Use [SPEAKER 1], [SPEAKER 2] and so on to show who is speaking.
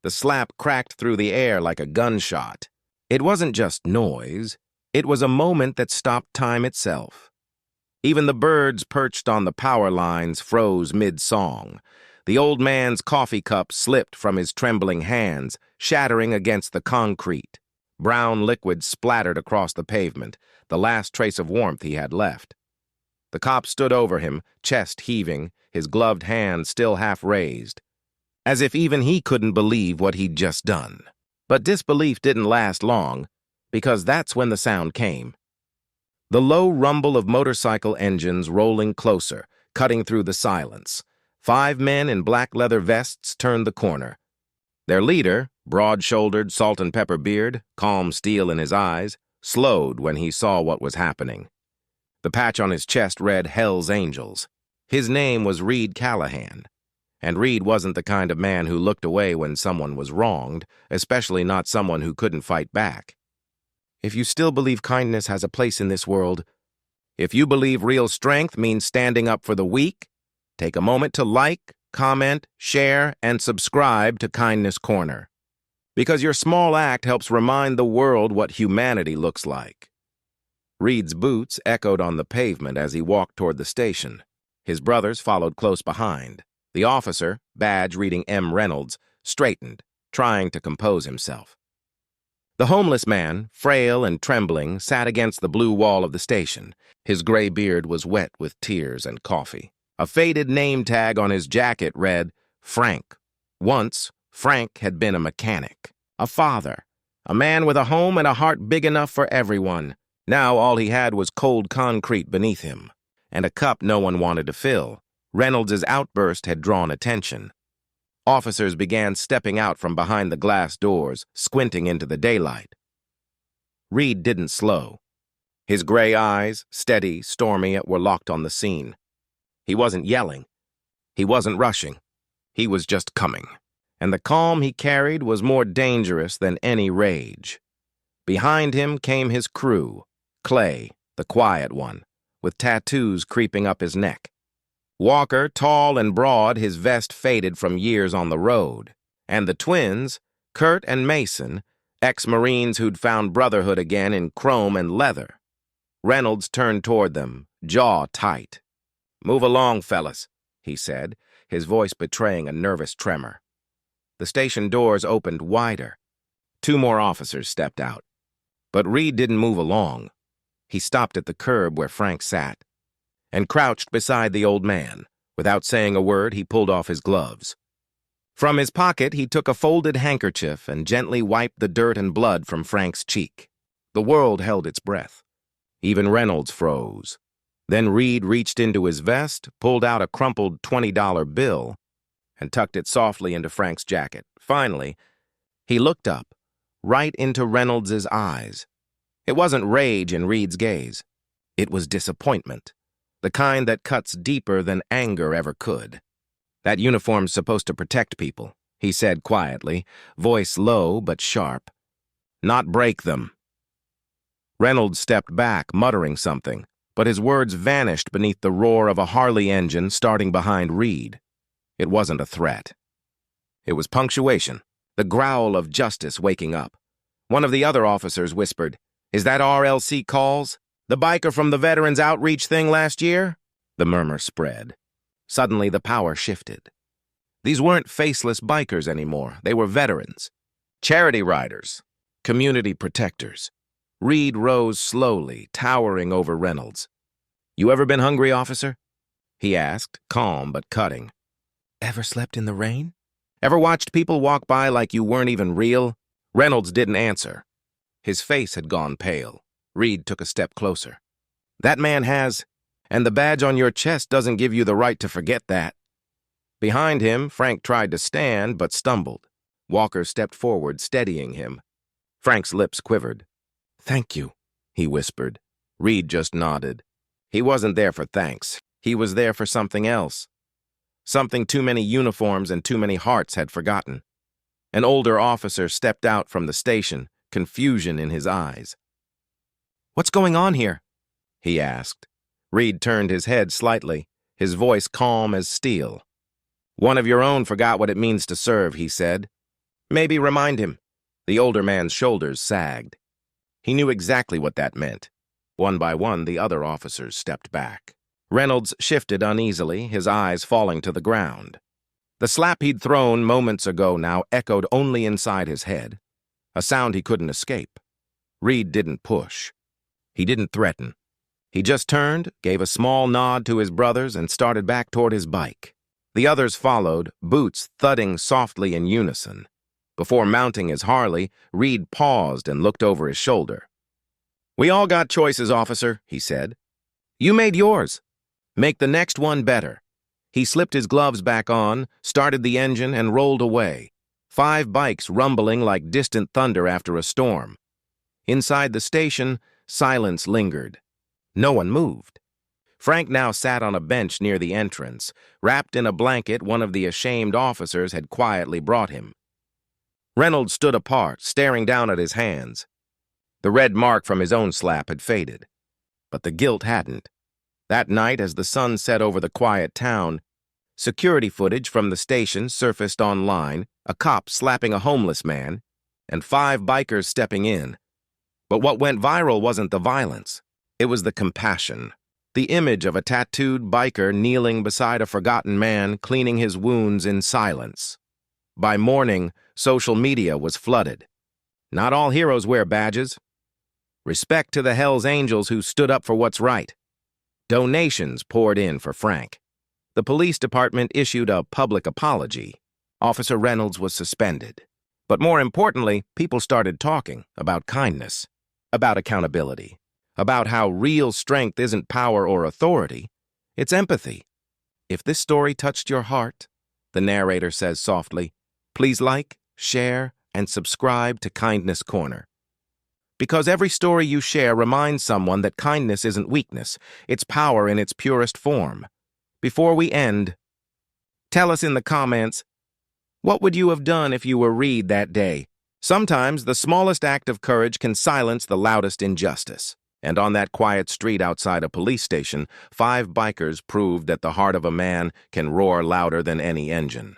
[SPEAKER 1] The slap cracked through the air like a gunshot. It wasn't just noise. It was a moment that stopped time itself. Even the birds perched on the power lines froze mid-song. The old man's coffee cup slipped from his trembling hands, shattering against the concrete. Brown liquid splattered across the pavement, the last trace of warmth he had left. The cop stood over him, chest heaving, his gloved hand still half raised, as if even he couldn't believe what he'd just done. But disbelief didn't last long, because that's when the sound came. The low rumble of motorcycle engines rolling closer, cutting through the silence. 5 men in black leather vests turned the corner. Their leader, broad-shouldered, salt-and-pepper beard, calm steel in his eyes, slowed when he saw what was happening. The patch on his chest read Hell's Angels. His name was Reed Callahan, and Reed wasn't the kind of man who looked away when someone was wronged, especially not someone who couldn't fight back. If you still believe kindness has a place in this world, if you believe real strength means standing up for the weak, take a moment to like, comment, share, and subscribe to Kindness Corner. Because your small act helps remind the world what humanity looks like. Reed's boots echoed on the pavement as he walked toward the station. His brothers followed close behind. The officer, badge reading M. Reynolds, straightened, trying to compose himself. The homeless man, frail and trembling, sat against the blue wall of the station. His gray beard was wet with tears and coffee. A faded name tag on his jacket read, Frank. Once, Frank had been a mechanic, a father, a man with a home and a heart big enough for everyone. Now all he had was cold concrete beneath him, and a cup no one wanted to fill. Reynolds' outburst had drawn attention. Officers began stepping out from behind the glass doors, squinting into the daylight. Reed didn't slow. His gray eyes, steady, stormy, were locked on the scene. He wasn't yelling. He wasn't rushing. He was just coming. And the calm he carried was more dangerous than any rage. Behind him came his crew, Clay, the quiet one, with tattoos creeping up his neck. Walker, tall and broad, his vest faded from years on the road. And the twins, Kurt and Mason, ex-Marines who'd found brotherhood again in chrome and leather. Reynolds turned toward them, jaw tight. "Move along, fellas," he said, his voice betraying a nervous tremor. The station doors opened wider. 2 more officers stepped out. But Reed didn't move along. He stopped at the curb where Frank sat and crouched beside the old man. Without saying a word, he pulled off his gloves. From his pocket, he took a folded handkerchief and gently wiped the dirt and blood from Frank's cheek. The world held its breath. Even Reynolds froze. Then Reed reached into his vest, pulled out a crumpled $20 bill, and tucked it softly into Frank's jacket. Finally, he looked up, right into Reynolds' eyes. It wasn't rage in Reed's gaze. It was disappointment, the kind that cuts deeper than anger ever could. "That uniform's supposed to protect people," he said quietly, voice low but sharp. "Not break them." Reynolds stepped back, muttering something, but his words vanished beneath the roar of a Harley engine starting behind Reed. It wasn't a threat. It was punctuation, the growl of justice waking up. One of the other officers whispered, "Is that RLC calls? The biker from the Veterans Outreach thing last year?" The murmur spread. Suddenly the power shifted. These weren't faceless bikers anymore. They were veterans, charity riders, community protectors. Reed rose slowly, towering over Reynolds. "You ever been hungry, officer?" he asked, calm but cutting. "Ever slept in the rain? Ever watched people walk by like you weren't even real?" Reynolds didn't answer. His face had gone pale. Reed took a step closer. "That man has, and the badge on your chest doesn't give you the right to forget that." Behind him, Frank tried to stand but stumbled. Walker stepped forward, steadying him. Frank's lips quivered. "Thank you," he whispered. Reed just nodded. He wasn't there for thanks. He was there for something else. Something too many uniforms and too many hearts had forgotten. An older officer stepped out from the station, confusion in his eyes. "What's going on here?" he asked. Reed turned his head slightly, his voice calm as steel. "One of your own forgot what it means to serve," he said. Maybe remind him. The older man's shoulders sagged. He knew exactly what that meant. One by one, the other officers stepped back. Reynolds shifted uneasily, his eyes falling to the ground. The slap he'd thrown moments ago now echoed only inside his head, a sound he couldn't escape. Reed didn't push. He didn't threaten. He just turned, gave a small nod to his brothers, and started back toward his bike. The others followed, boots thudding softly in unison. Before mounting his Harley, Reed paused and looked over his shoulder. "We all got choices, officer," he said. "You made yours. Make the next one better." He slipped his gloves back on, started the engine, and rolled away, 5 bikes rumbling like distant thunder after a storm. Inside the station, silence lingered. No one moved. Frank now sat on a bench near the entrance, wrapped in a blanket one of the ashamed officers had quietly brought him. Reynolds stood apart, staring down at his hands. The red mark from his own slap had faded, but the guilt hadn't. That night, as the sun set over the quiet town, security footage from the station surfaced online, a cop slapping a homeless man, and 5 bikers stepping in. But what went viral wasn't the violence. It was the compassion. The image of a tattooed biker kneeling beside a forgotten man, cleaning his wounds in silence. By morning, social media was flooded. Not all heroes wear badges. Respect to the Hells Angels who stood up for what's right. Donations poured in for Frank. The police department issued a public apology. Officer Reynolds was suspended. But more importantly, people started talking about kindness, about accountability, about how real strength isn't power or authority, it's empathy. If this story touched your heart, the narrator says softly, please like, share, and subscribe to Kindness Corner. Because every story you share reminds someone that kindness isn't weakness, it's power in its purest form. Before we end, tell us in the comments, what would you have done if you were Reed that day? Sometimes the smallest act of courage can silence the loudest injustice. And on that quiet street outside a police station, 5 bikers proved that the heart of a man can roar louder than any engine.